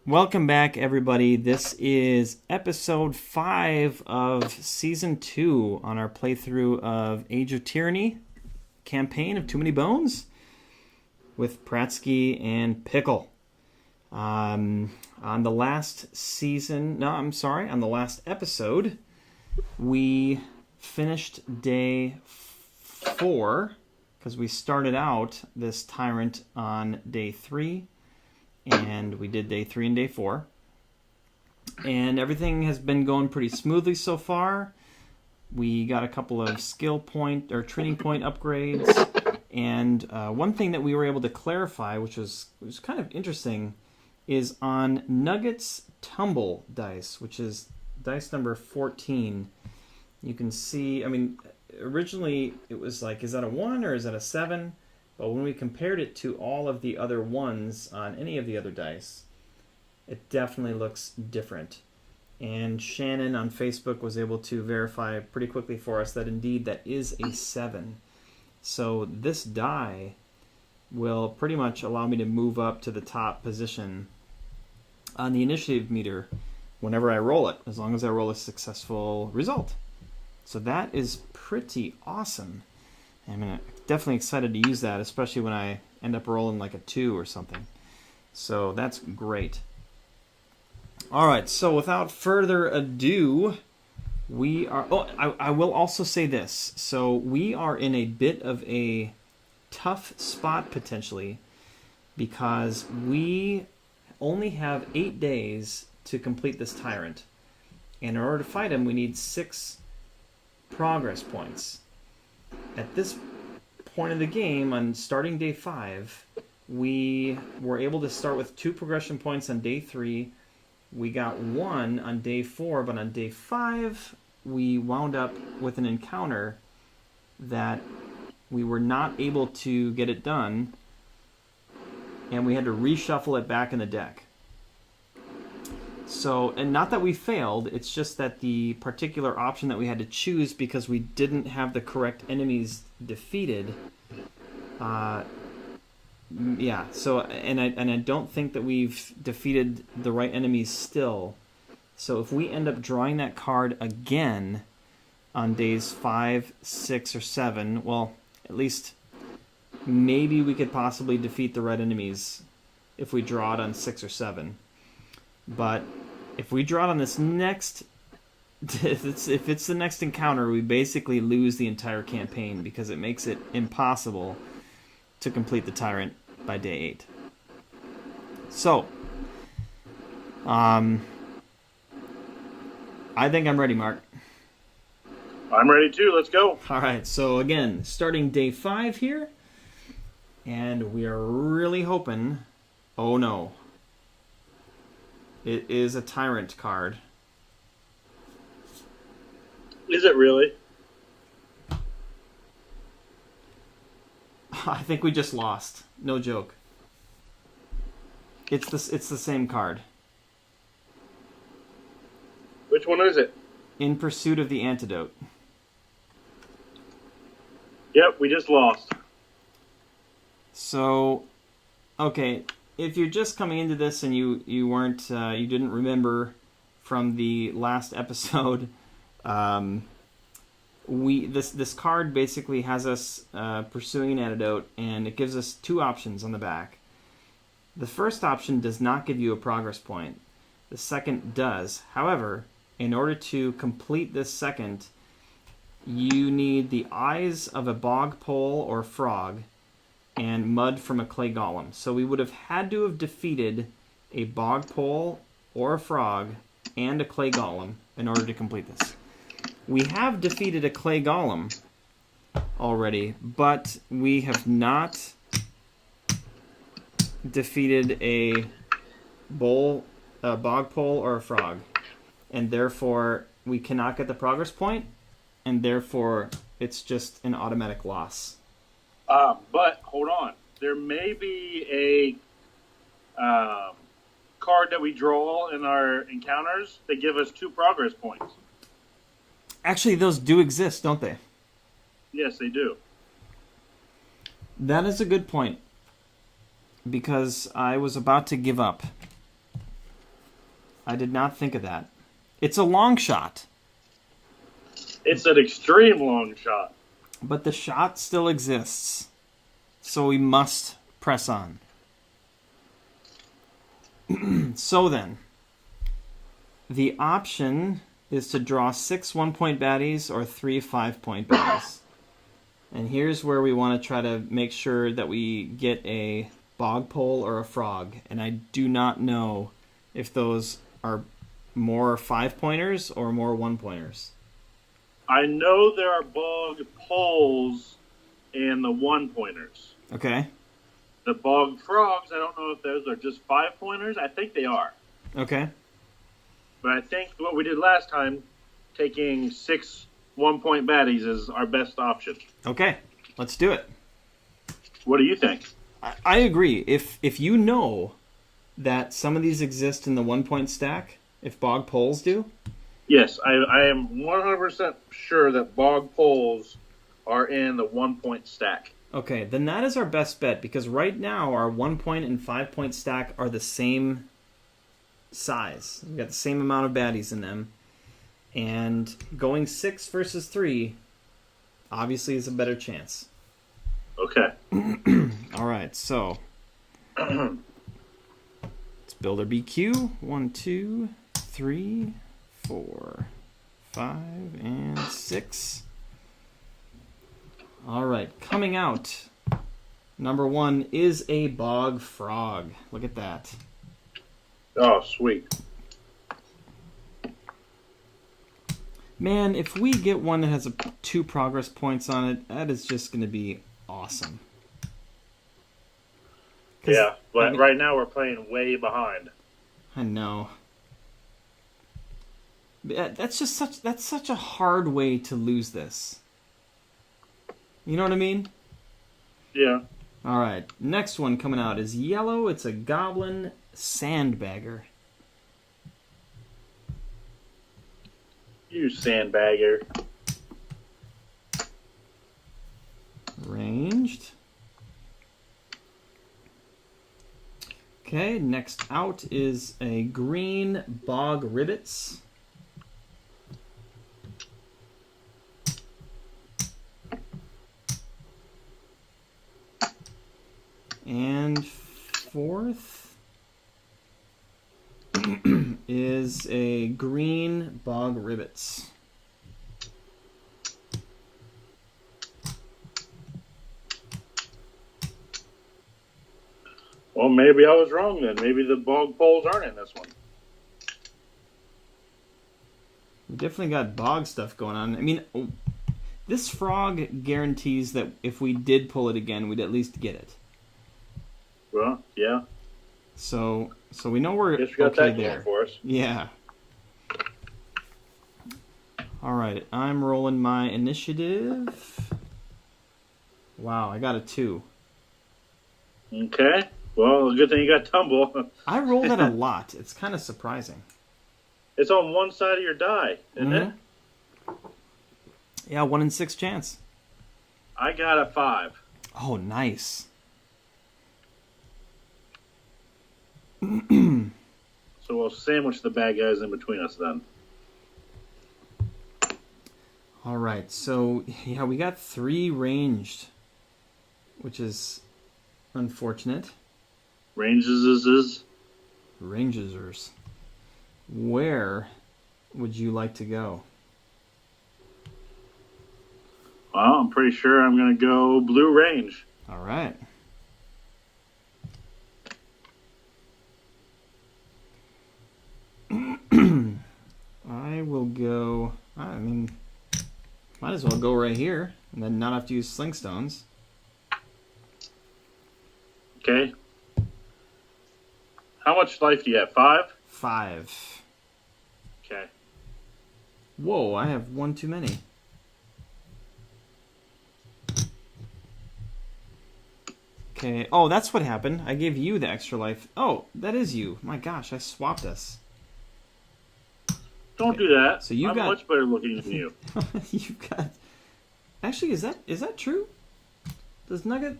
Welcome back, everybody. This is episode 5 of season 2 on our playthrough of Age of Tyranny campaign of Too Many Bones with Prattski and Pickle. On the last episode, we finished day 4 because we started out this Tyrant on day 3. And we did day 3 and day 4. And everything has been going pretty smoothly so far. We got a couple of skill point or training point upgrades. And one thing that we were able to clarify, which was kind of interesting, is on Nugget's Tumble dice, which is dice number 14. You can see, originally it was like, is that a 1 or is that a 7? But when we compared it to all of the other ones on any of the other dice, it definitely looks different. And Shannon on Facebook was able to verify pretty quickly for us that indeed that is a 7. So this die will pretty much allow me to move up to the top position on the initiative meter whenever I roll it, as long as I roll a successful result. So that is pretty awesome. I'm definitely excited to use that, especially when I end up rolling like a 2 or something. So that's great. All right, so without further ado, we are... Oh, I will also say this. So we are in a bit of a tough spot, potentially, because we only have 8 days to complete this Tyrant. And in order to fight him, we need 6 progress points. At this point of the game, on starting day 5, we were able to start with 2 progression points on day 3. We got 1 on day 4, but on day 5, we wound up with an encounter that we were not able to get it done, and we had to reshuffle it back in the deck. So, and not that we failed, it's just that the particular option that we had to choose, because we didn't have the correct enemies defeated, so, and I don't think that we've defeated the right enemies still. So if we end up drawing that card again on days 5, 6, or 7, well, at least maybe we could possibly defeat the right enemies if we draw it on 6 or 7. But if we draw it on this next, if it's the next encounter, we basically lose the entire campaign because it makes it impossible to complete the Tyrant by day 8. So, I think I'm ready, Mark. I'm ready too. Let's go. All right. So again, starting day 5 here, and we are really hoping. Oh no. It is a Tyrant card. Is it really? I think we just lost. No joke. It's the same card. Which one is it? In Pursuit of the Antidote. Yep, we just lost. So, okay, if you're just coming into this and you weren't you didn't remember from the last episode, this card basically has us pursuing an antidote, and it gives us 2 options on the back. The first option does not give you a progress point. The second does. However, in order to complete this second, you need the eyes of a bog pole or frog and mud from a clay golem. So we would have had to have defeated a bog pole or a frog and a clay golem in order to complete this. We have defeated a clay golem already, but we have not defeated a bog pole or a frog. And therefore, we cannot get the progress point, and therefore, it's just an automatic loss. But, hold on. There may be a card that we draw in our encounters that give us 2 progress points. Actually, those do exist, don't they? Yes, they do. That is a good point, because I was about to give up. I did not think of that. It's a long shot. It's an extreme long shot. But the shot still exists. So we must press on. So then, the option is to draw 6 1-point baddies or 3 5-point baddies. And here's where we want to try to make sure that we get a bog pole or a frog. And I do not know if those are more 5-pointers or more 1-pointers. I know there are bog poles and the 1-pointers. Okay. The bog frogs, I don't know if those are just 5-pointers. I think they are. Okay. But I think what we did last time, taking 6 1-point baddies, is our best option. Okay. Let's do it. What do you think? I agree. If you know that some of these exist in the 1-point stack, if bog poles do. Yes, I am 100% sure that bog poles are in the 1-point stack. Okay, then that is our best bet, because right now our 1-point and 5-point stack are the same size. We've got the same amount of baddies in them. And going 6 versus 3 obviously is a better chance. Okay. All right, so let's build our BQ. 1, 2, 3, 4, 5, and 6. All right, coming out, number 1 is a bog frog. Look at that. Oh, sweet. Man, if we get one that has 2 progress points on it, that is just going to be awesome. Yeah, but right now we're playing way behind. I know. That's such a hard way to lose this. You know what I mean? Yeah. All right, next one coming out is yellow. It's a goblin sandbagger. You sandbagger. Ranged. Okay, next out is a green bog ribbits. And fourth is a green bog ribbits. Well, maybe I was wrong then. Maybe the bog poles aren't in this one. We definitely got bog stuff going on. I mean, this frog guarantees that if we did pull it again, we'd at least get it. Well, yeah. So we know we're Guess we got okay that there. going for us. Yeah. All right, I'm rolling my initiative. Wow, I got a 2. Okay. Well, good thing you got tumble. I rolled that a lot. It's kind of surprising. It's on one side of your die, isn't it? Yeah, 1 in 6 chance. I got a 5. Oh, nice. So we'll sandwich the bad guys in between us then. All right, so yeah, we got 3 ranged, which is unfortunate. Rangers. Rangers. Where would you like to go? Well, I'm pretty sure I'm going to go blue range. All right. I will go. I mean, might as well go right here and then not have to use sling stones. Okay. How much life do you have? 5? 5. Okay. Whoa, I have 1 too many. Okay. Oh, that's what happened. I gave you the extra life. Oh, that is you. My gosh, I swapped us. Don't do that. So you I'm got much better looking than you. you got. Actually, is that true? Does Nugget?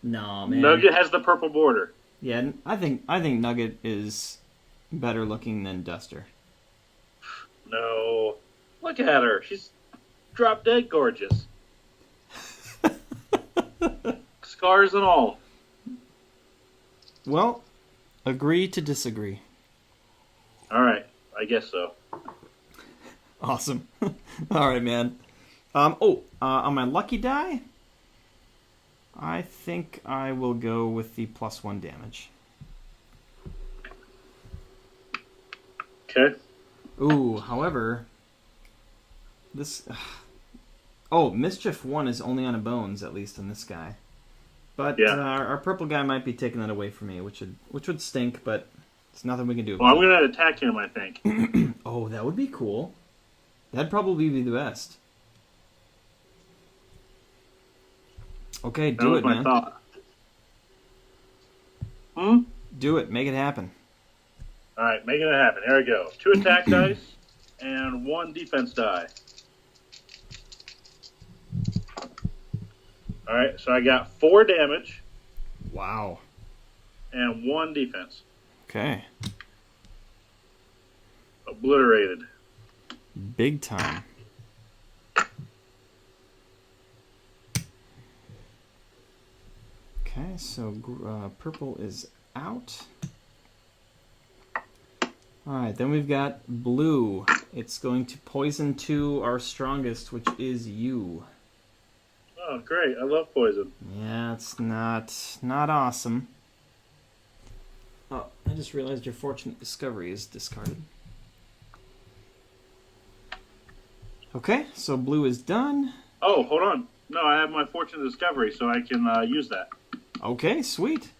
No, man. Nugget has the purple border. Yeah, I think Nugget is better looking than Duster. No. Look at her. She's drop dead gorgeous. Scars and all. Well, agree to disagree. All right. I guess so. Awesome. All right, man. On my lucky die, I think I will go with the +1 damage. Okay. Ooh, however, this... Mischief 1 is only on a bones, at least in this guy. But yeah. Our purple guy might be taking that away from me, which would stink, but it's nothing we can do. Well, I'm going to attack him, I think. Oh, that would be cool. That'd probably be the best. Okay, do it, man. Thought. Do it. Make it happen. All right, making it happen. Here we go. 2 attack dice and 1 defense die. All right, so I got 4 damage. Wow. And 1 defense. Okay. Obliterated. Big time. Okay, so purple is out. Alright, then we've got blue. It's going to poison to our strongest, which is you. Oh, great. I love poison. Yeah, it's not awesome. Oh, I just realized your Fortunate Discovery is discarded. Okay, so blue is done. Oh, hold on. No, I have my Fortunate Discovery, so I can use that. Okay, sweet.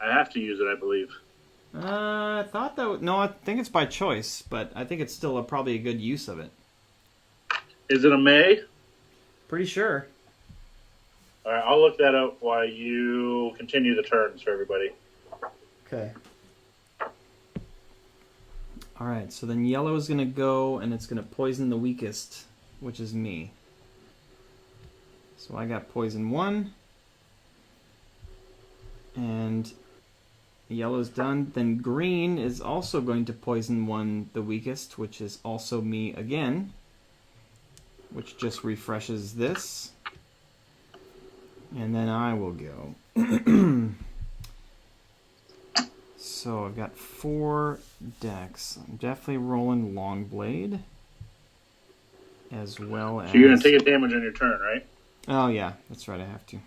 I have to use it, I believe. I thought that... No, I think it's by choice, but I think it's still probably a good use of it. Is it a May? Pretty sure. All right, I'll look that up while you continue the turns for everybody. Okay. Alright, so then yellow is going to go, and it's going to poison the weakest, which is me. So I got poison 1. And yellow's done. Then green is also going to poison 1, the weakest, which is also me again. Which just refreshes this. And then I will go. So I've got 4 decks. I'm definitely rolling Longblade. As well as... So you're going to take a damage on your turn, right? Oh yeah, that's right, I have to.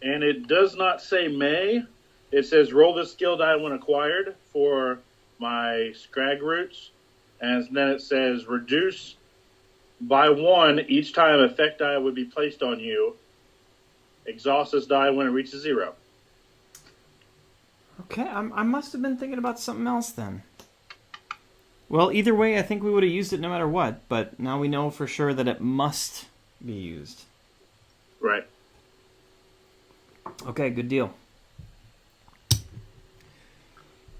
And it does not say May. It says roll this skill die when acquired for my Scrag Roots. And then it says reduce by 1 each time effect die would be placed on you. Exhaust this die when it reaches 0. Okay, I must have been thinking about something else then. Well, either way, I think we would have used it no matter what, but now we know for sure that it must be used. Right. Okay, good deal.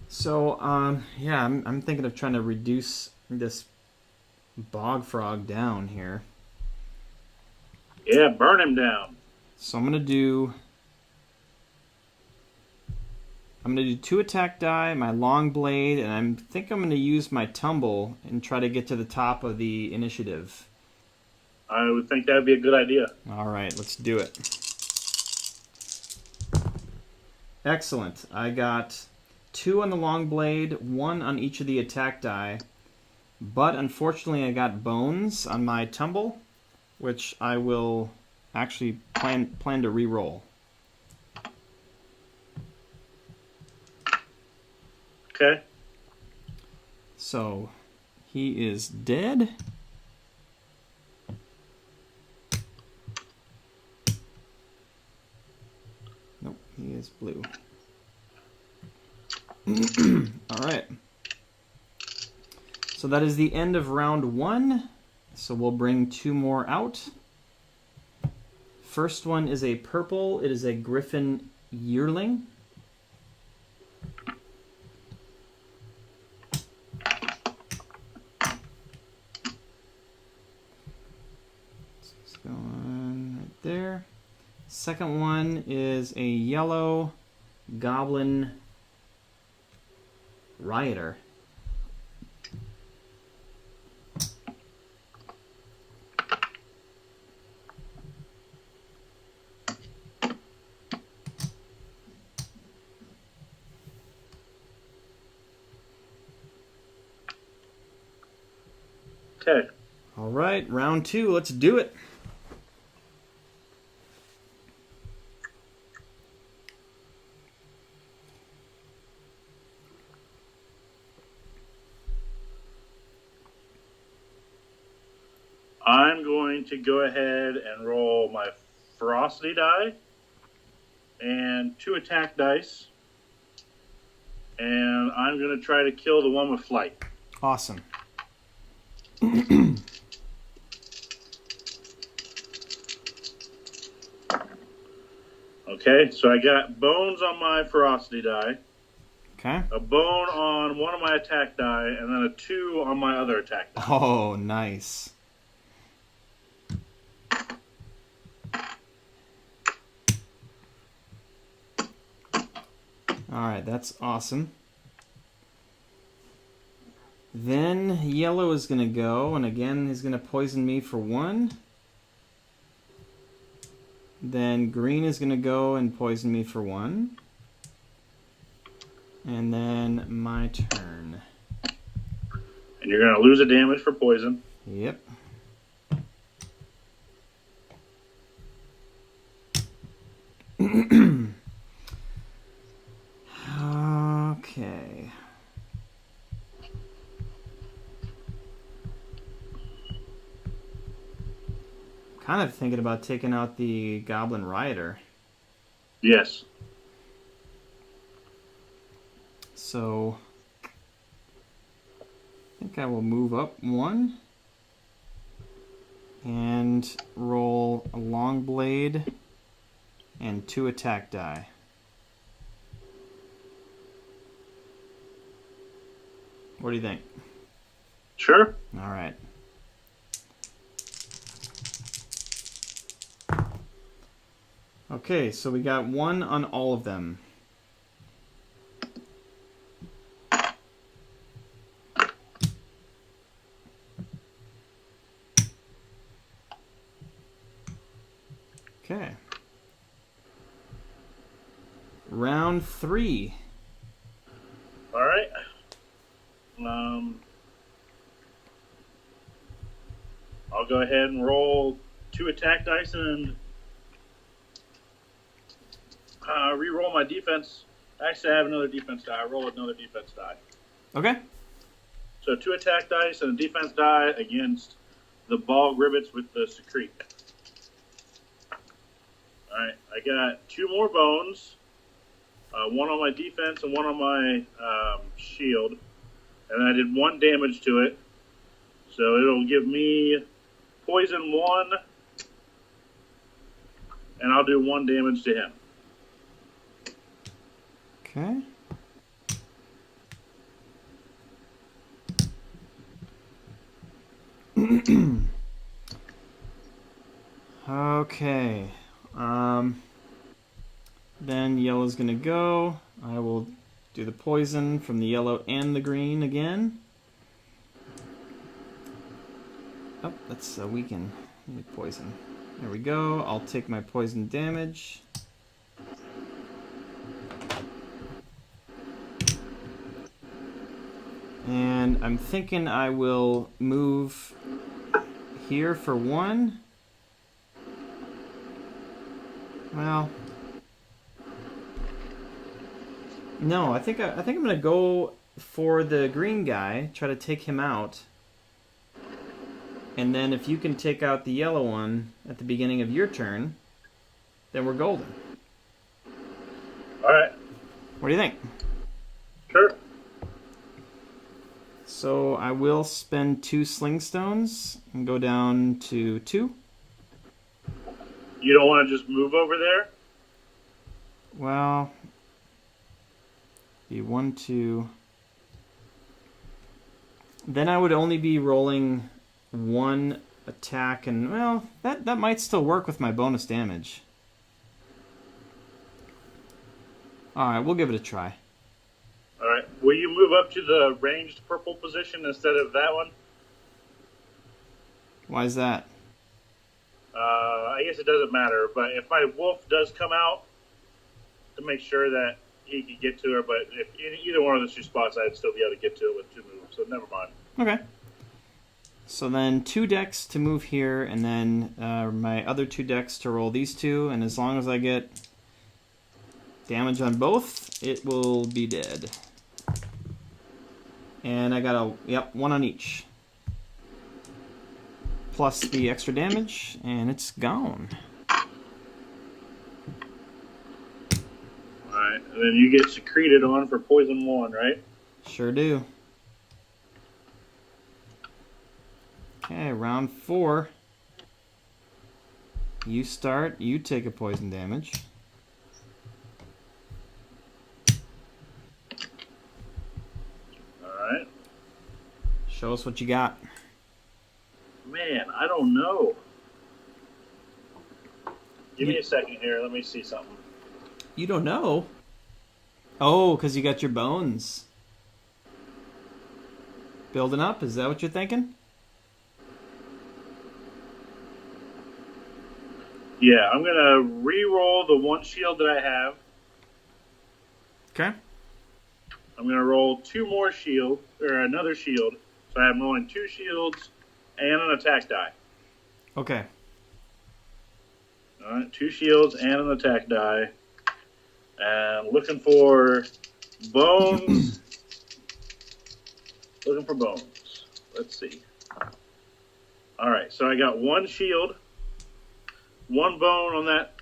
So, yeah, I'm thinking of trying to reduce this bog frog down here. Yeah, burn him down. So I'm gonna do 2 attack die, my long blade, and I think I'm gonna use my tumble and try to get to the top of the initiative. I would think that would be a good idea. All right, let's do it. Excellent. I got 2 on the long blade, 1 on each of the attack die, but unfortunately I got bones on my tumble, which I will actually plan to re-roll. Okay. So he is dead. Nope, he is blue. All right. So that is the end of round 1. So we'll bring 2 more out. First one is a purple. It is a Griffin Yearling. It's going right there. Second one is a yellow Goblin Rioter. Okay. All right, round 2. Let's do it. I'm going to go ahead and roll my ferocity die and 2 attack dice. And I'm going to try to kill the one with flight. Awesome. Okay, so I got bones on my ferocity die, Okay. a bone on one of my attack die, and then a 2 on my other attack die. Oh, nice. Alright, that's awesome. Then yellow is going to go, and again he's going to poison me for 1. Then green is going to go and poison me for 1. And then my turn. And you're going to lose a damage for poison. Yep. Okay. Kind of thinking about taking out the Goblin Rioter. Yes. So I think I will move up 1 and roll a long blade and 2 attack die. What do you think? Sure. All right. Okay, so we got 1 on all of them. Okay. Round 3. All right. I'll go ahead and roll 2 attack dice and re-roll my defense. Actually, I have another defense die. I roll another defense die. Okay. So 2 attack dice and a defense die against the ball ribbits with the secrete. All right, I got 2 more bones, 1 on my defense and 1 on my shield, and I did 1 damage to it. So it'll give me poison 1, and I'll do 1 damage to him. Okay. Okay. Then yellow's gonna go. I will do the poison from the yellow and the green again. Oh, that's a weaken. I need poison. There we go. I'll take my poison damage. And I'm thinking I will move here for 1. Well, no, I think I'm gonna go for the green guy, try to take him out, and then if you can take out the yellow one at the beginning of your turn, then we're golden. All right. What do you think? Sure. So I will spend 2 sling stones and go down to 2. You don't want to just move over there? Well, be 1, 2. Then I would only be rolling 1 attack, and well, that might still work with my bonus damage. All right, we'll give it a try. All right. Will you move up to the ranged purple position instead of that one? Why is that? I guess it doesn't matter, but if my wolf does come out, to make sure that he can get to her, but if either one of those two spots, I'd still be able to get to it with 2 moves, so never mind. Okay. So then 2 decks to move here, and then my other 2 decks to roll these 2, and as long as I get damage on both, it will be dead. And I got one on each. Plus the extra damage, and it's gone. Alright, and then you get secreted on for poison 1, right? Sure do. Okay, round 4. You start, you take a poison damage. Alright. Show us what you got. Man, I don't know. Give me a second here. Let me see something. You don't know? Oh, because you got your bones. Building up? Is that what you're thinking? Yeah, I'm going to re-roll the 1 shield that I have. Okay. I'm going to roll 2 more shield, or another shield. So I'm rolling 2 shields and an attack die. Okay. Alright, 2 shields and an attack die. And looking for bones. Looking for bones. Let's see. Alright, so I got 1 shield, 1 bone on that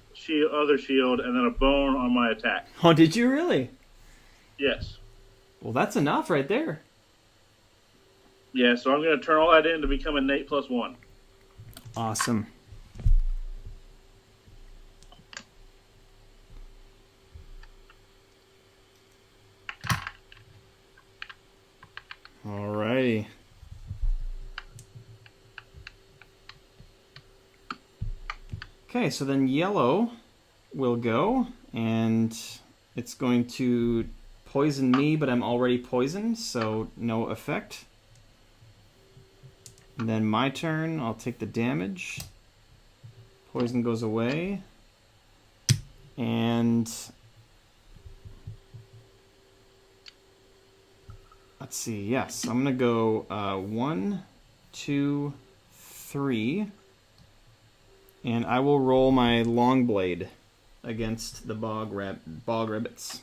other shield, and then a bone on my attack. Oh, did you really? Yes. Well, that's enough right there. Yeah, so I'm going to turn all that in to become a Nate +1. Awesome. Alrighty. Okay, so then yellow will go, and it's going to poison me, but I'm already poisoned, so no effect. And then my turn, I'll take the damage. Poison goes away. And let's see, yes, I'm going to go 1, 2, 3. And I will roll my long blade against the bog rabbits.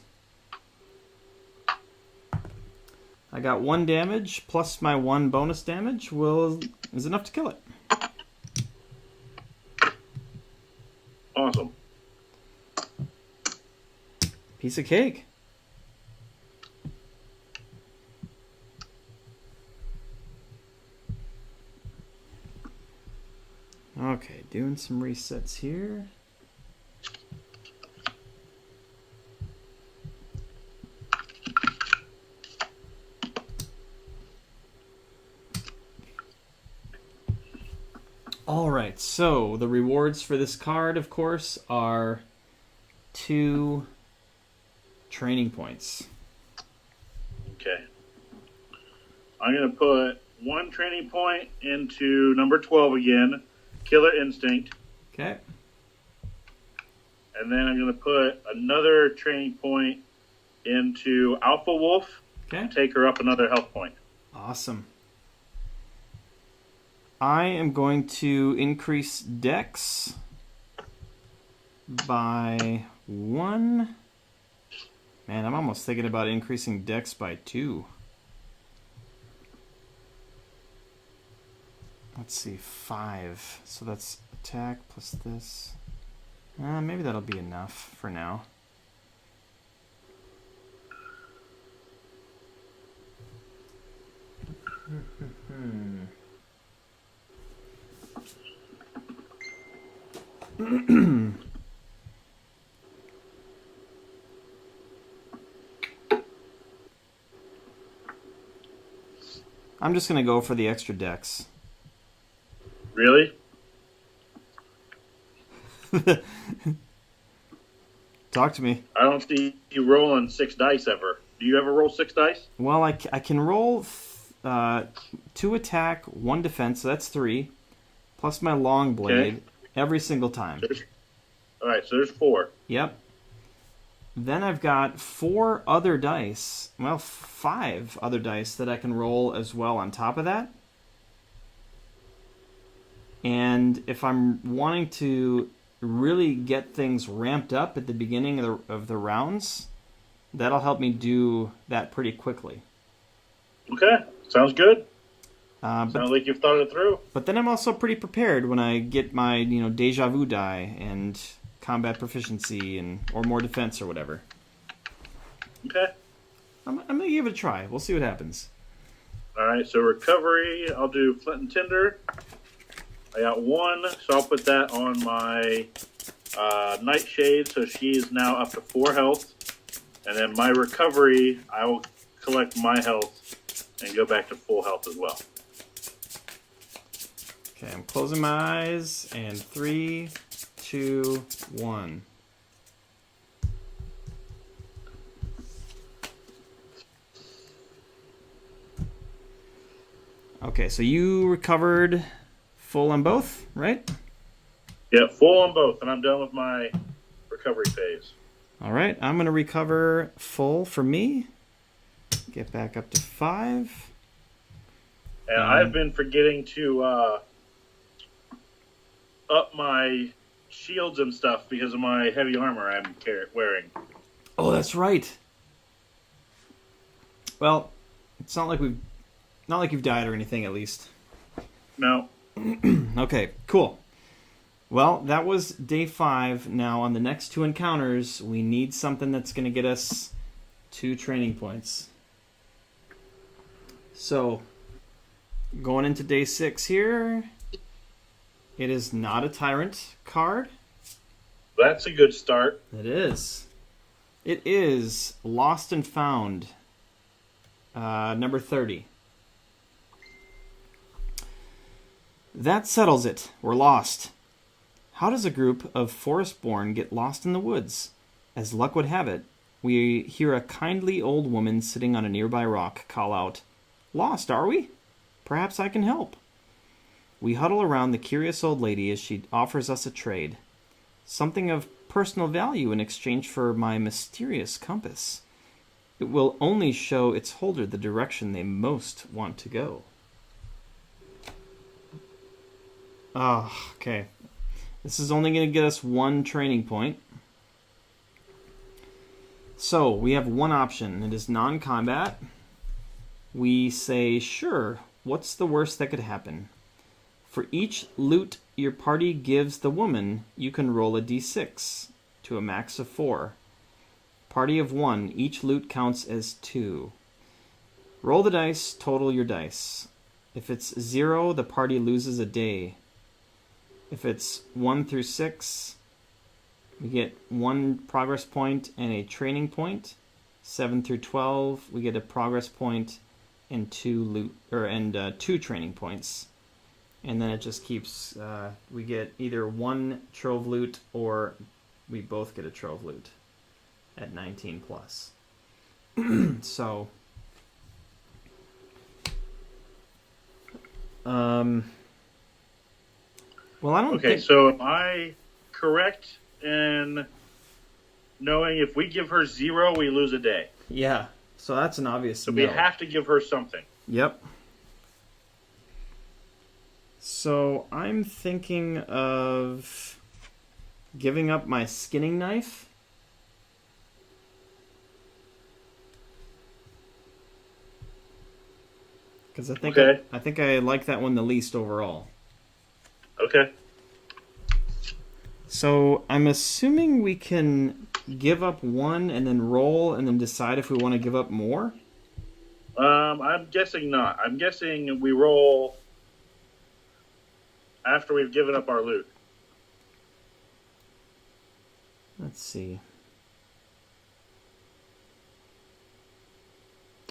I got 1 damage plus my 1 bonus damage is enough to kill it. Awesome. Piece of cake. Okay, doing some resets here. Alright, so the rewards for this card, of course, are 2 training points. Okay. I'm going to put 1 training point into number 12 again, Killer Instinct. Okay. And then I'm going to put another training point into Alpha Wolf. Okay. Take her up another health point. Awesome. I am going to increase Dex by 1. Man, I'm almost thinking about increasing Dex by 2. Let's see, 5. So that's attack plus this. Maybe that'll be enough for now. I'm just going to go for the extra Dex. Really? Talk to me. I don't see you rolling 6 dice ever. Do you ever roll 6 dice? Well, I can roll 2 attack, 1 defense, so that's 3, plus my long blade every single time. All right, so there's 4. Yep. Then I've got 4 other dice. Well, 5 other dice that I can roll as well on top of that. And if I'm wanting to really get things ramped up at the beginning of the rounds, that'll help me do that pretty quickly. Okay, sounds good. Sounds like you've thought it through. But then I'm also pretty prepared when I get my deja vu die and combat proficiency or more defense or whatever. Okay. I'm gonna give it a try. We'll see what happens. All right, so recovery, I'll do flint and tinder. I got 1, so I'll put that on my nightshade, so she is now up to 4 health. And then my recovery, I will collect my health and go back to full health as well. Okay, I'm closing my eyes, and 3, 2, 1. Okay, so you recovered full on both, right? Yeah, full on both, and I'm done with my recovery phase. All right, I'm going to recover full for me. Get back up to 5. And I've been forgetting to up my shields and stuff because of my heavy armor I'm wearing. Oh, that's right. Well, it's not like you've died or anything, at least. No. Okay, cool. Well, that was day 5. Now, on the next 2 encounters, we need something that's going to get us 2 training points. So, going into day 6 here, it is not a Tyrant card. That's a good start. It is. It is Lost and Found, number 30. That settles it. We're lost. How does a group of forest-born get lost in the woods? As luck would have it, we hear a kindly old woman sitting on a nearby rock call out, "Lost, are we? Perhaps I can help." We huddle around the curious old lady as she offers us a trade. Something of personal value in exchange for my mysterious compass. It will only show its holder the direction they most want to go. Oh, okay. This is only going to get us 1 training point. So, we have 1 option. It is non-combat. We say, sure, what's the worst that could happen? For each loot your party gives the woman, you can roll a d6 to a max of 4. Party of 1, each loot counts as 2. Roll the dice, total your dice. If it's 0, the party loses a day. If it's 1 through 6, we get 1 progress point and a training point. 7 through 12, we get a progress point and 2 training points. And then it just keeps. We get either 1 trove loot or we both get a trove loot at 19 plus. So. Well, I don't. Okay, so am I correct in knowing if we give her 0, we lose a day? Yeah. So that's an obvious. So we have to give her something. Yep. So I'm thinking of giving up my skinning knife. Because I think I like that one the least overall. Okay. So I'm assuming we can give up 1 and then roll and then decide if we want to give up more? I'm guessing not. I'm guessing we roll after we've given up our loot. Let's see.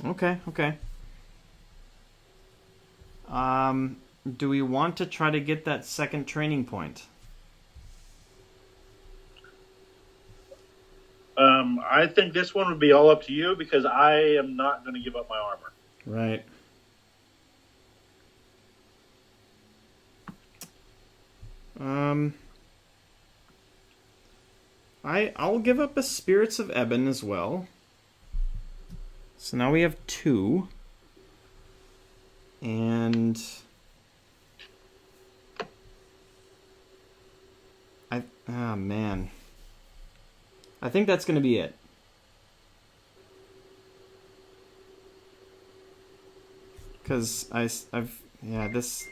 Okay. Do we want to try to get that 2nd training point? I think this one would be all up to you because I am not going to give up my armor. Right. I'll give up a Spirits of Eben as well. So now we have 2. And oh man. I think that's going to be it. Because this.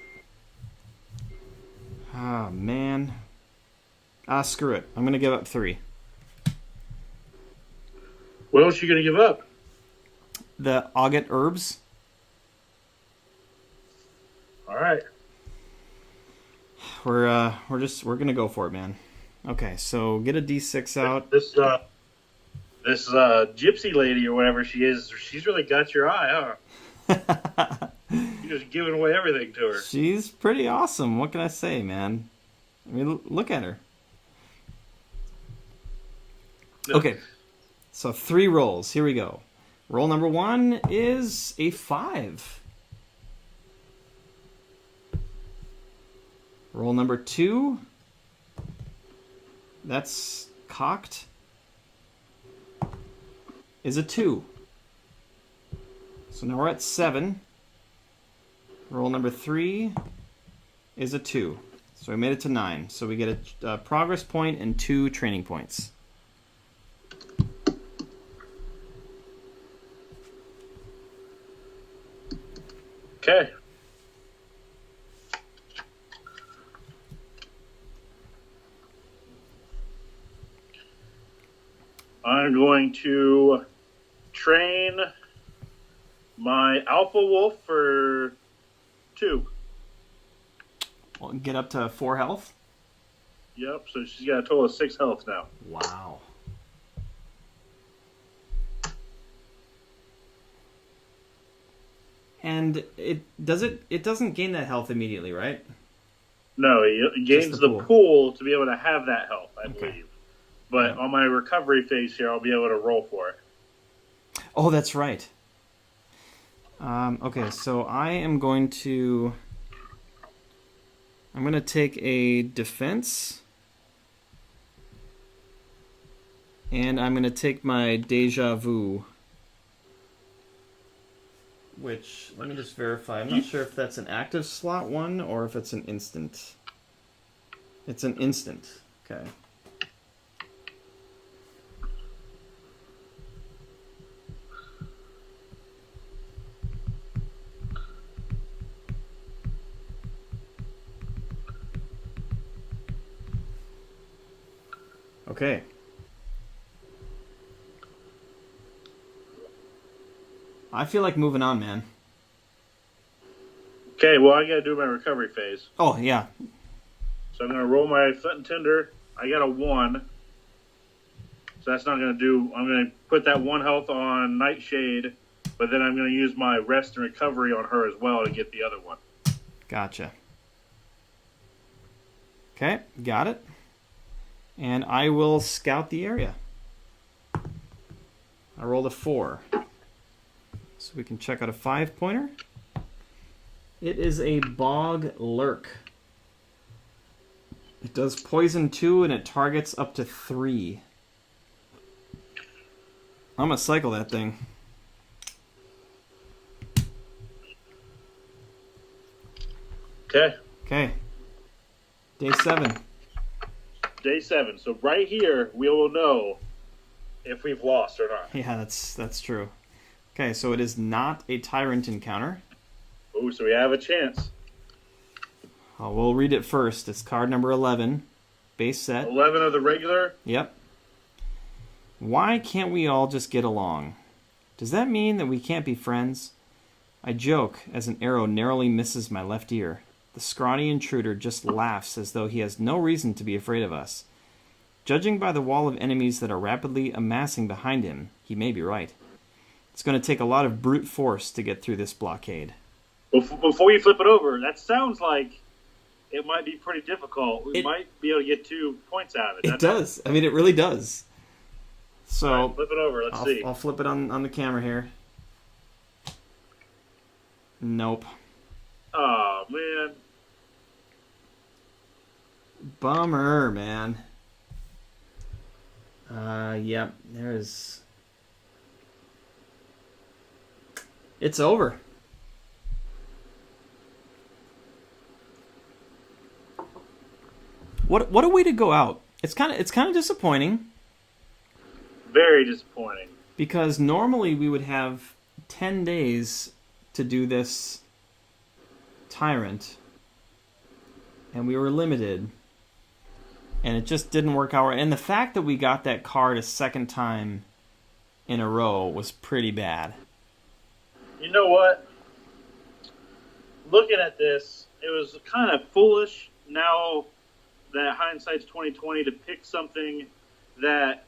Ah, man. Screw it. I'm going to give up 3. What else are you going to give up? The Auget Herbs. All right. We're going to go for it, man. Okay, so get a D6 out. This gypsy lady or whatever she is, she's really got your eye, huh? You're just giving away everything to her. She's pretty awesome. What can I say, man? I mean, look at her. Okay, so 3 rolls. Here we go. Roll number 1 is a 5. Roll number 2. That's cocked. Is a 2. So now we're at 7. Roll number 3 is a 2. So we made it to 9. So we get a progress point and 2 training points. Okay. I'm going to train my Alpha Wolf for 2. Well, get up to 4 health. Yep, so she's got a total of 6 health now. Wow. And it doesn't gain that health immediately, right? No, it gains the pool to be able to have that health, I believe. But on my recovery phase here, I'll be able to roll for it. Oh, that's right. Okay, so I'm going to take a defense, and I'm going to take my deja vu, which, let me just verify. I'm not sure if that's an active slot 1 or if it's an instant. It's an instant. Okay. Okay. I feel like moving on, man. Okay, well, I got to do my recovery phase. Oh, yeah. So I'm going to roll my Flint and Tinder. I got a 1. So that's not going to do... I'm going to put that 1 health on Nightshade, but then I'm going to use my rest and recovery on her as well to get the other one. Gotcha. Okay, got it. And I will scout the area. I rolled a 4. So we can check out a 5-pointer. It is a Bog Lurk. It does poison 2 and it targets up to 3. I'm going to cycle that thing. Okay. Okay. Day 7. Day 7. So right here, we will know if we've lost or not. Yeah, that's true. Okay, so it is not a Tyrant encounter. Ooh, so we have a chance. We'll read it first. It's card number 11, base set. 11 of the regular? Yep. Why can't we all just get along? Does that mean that we can't be friends? I joke as an arrow narrowly misses my left ear. The scrawny intruder just laughs as though he has no reason to be afraid of us. Judging by the wall of enemies that are rapidly amassing behind him, he may be right. It's going to take a lot of brute force to get through this blockade. Before you flip it over, that sounds like it might be pretty difficult. We might be able to get 2 points out of it. It does. I mean, it really does. So right, flip it over. Let's see. I'll flip it on the camera here. Nope. Oh, man. Bummer, man. Yep, there's... It's over. What a way to go out. It's kind of disappointing. Very disappointing. Because normally we would have 10 days to do this Tyrant. And we were limited. And it just didn't work out right. And the fact that we got that card a second time in a row was pretty bad. You know what? Looking at this, it was kind of foolish now that hindsight's 2020 to pick something that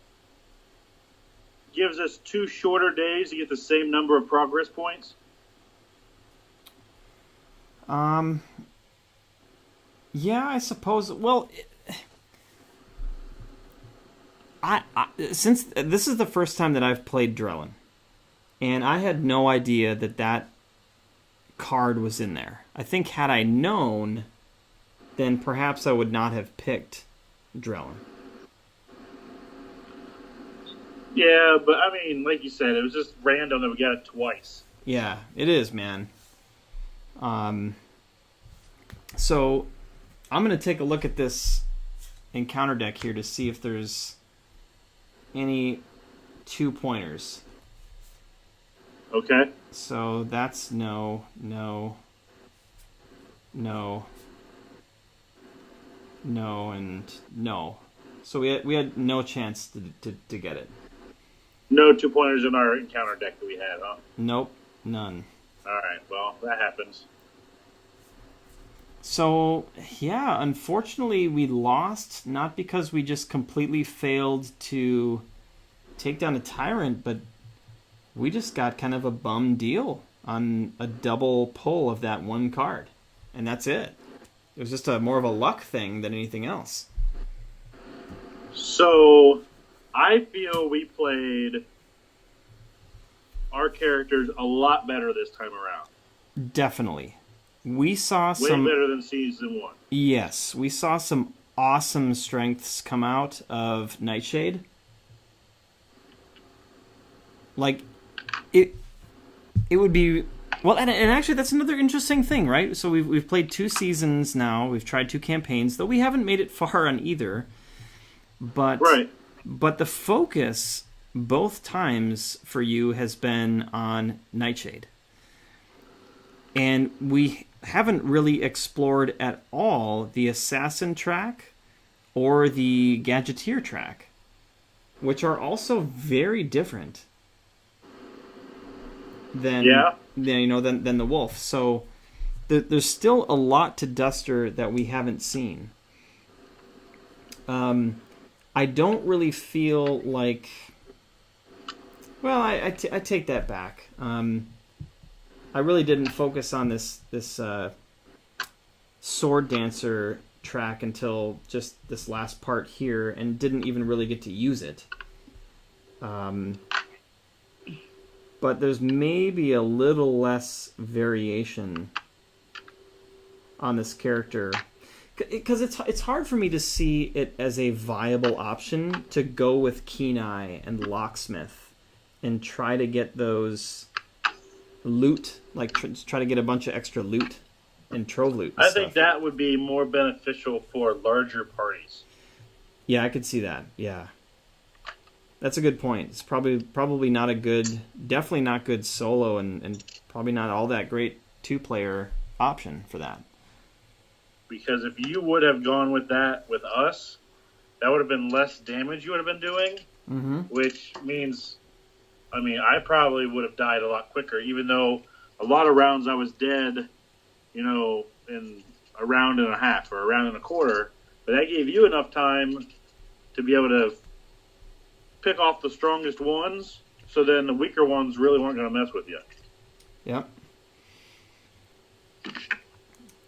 gives us 2 shorter days to get the same number of progress points. Yeah, I suppose. Well, I since this is the first time that I've played Drellen, and I had no idea that card was in there. I think had I known, then perhaps I would not have picked Drellen. Yeah, but I mean, like you said, it was just random that we got it twice. Yeah, it is, man. So I'm going to take a look at this encounter deck here to see if there's any 2-pointers. Okay. So that's no, and no. So we had no chance to get it. No 2-pointers in our encounter deck that we had, huh? Nope, none. All right, well, that happens. So, yeah, unfortunately we lost, not because we just completely failed to take down a Tyrant, but we just got kind of a bum deal on a double pull of that one card. And that's it. It was just more of a luck thing than anything else. So, I feel we played our characters a lot better this time around. Definitely. We saw Way some... better than Season 1. Yes, we saw some awesome strengths come out of Nightshade. Like, it would be... Well, and actually that's another interesting thing, right? So we've played 2 seasons now, we've tried 2 campaigns, though we haven't made it far on either. But, right. But the focus both times for you has been on Nightshade. And we haven't really explored at all the Assassin track or the Gadgeteer track, which are also very different than the Wolf. So there's still a lot to Duster that we haven't seen. I don't really feel like... Well, I take that back. I really didn't focus on this Sword Dancer track until just this last part here, and didn't even really get to use it. But there's maybe a little less variation on this character, because it's hard for me to see it as a viable option to go with Keen Eye and Locksmith and try to get those loot, like try to get a bunch of extra loot and trove loot. I think that would be more beneficial for larger parties. Yeah, I could see that. Yeah, that's a good point. It's probably not a good, definitely not good solo, and probably not all that great 2-player option for that. Because if you would have gone with that with us, that would have been less damage you would have been doing, which means, I mean, I probably would have died a lot quicker, even though a lot of rounds I was dead, in a round and a half or a round and a quarter. But that gave you enough time to be able to pick off the strongest ones, so then the weaker ones really weren't going to mess with you. Yep.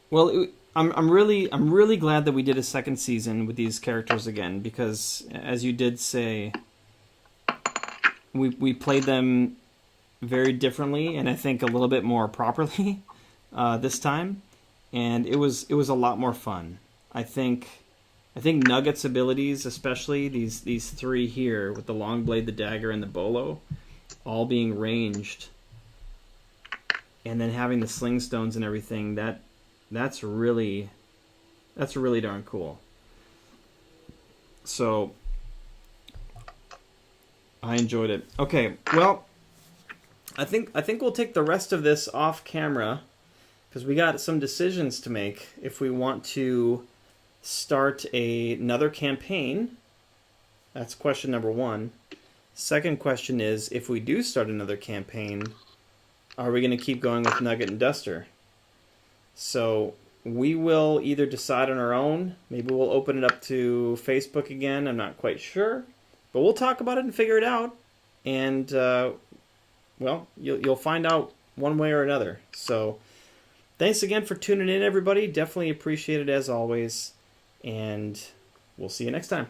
Well, I'm really glad that we did a second season with these characters again, because as you did say, we played them very differently, and I think a little bit more properly this time, and it was a lot more fun. I think Nugget's abilities, especially these three here with the long blade, the dagger, and the bolo, all being ranged, and then having the sling stones and everything, that's really darn cool. So I enjoyed it. Okay, well, I think we'll take the rest of this off camera because we got some decisions to make if we want to start another campaign. That's question number one. Second question is, if we do start another campaign, are we going to keep going with Nugget and Duster? So we will either decide on our own. Maybe we'll open it up to Facebook again. I'm not quite sure. But we'll talk about it and figure it out. And, well, you'll find out one way or another. So thanks again for tuning in, everybody. Definitely appreciate it as always. And we'll see you next time.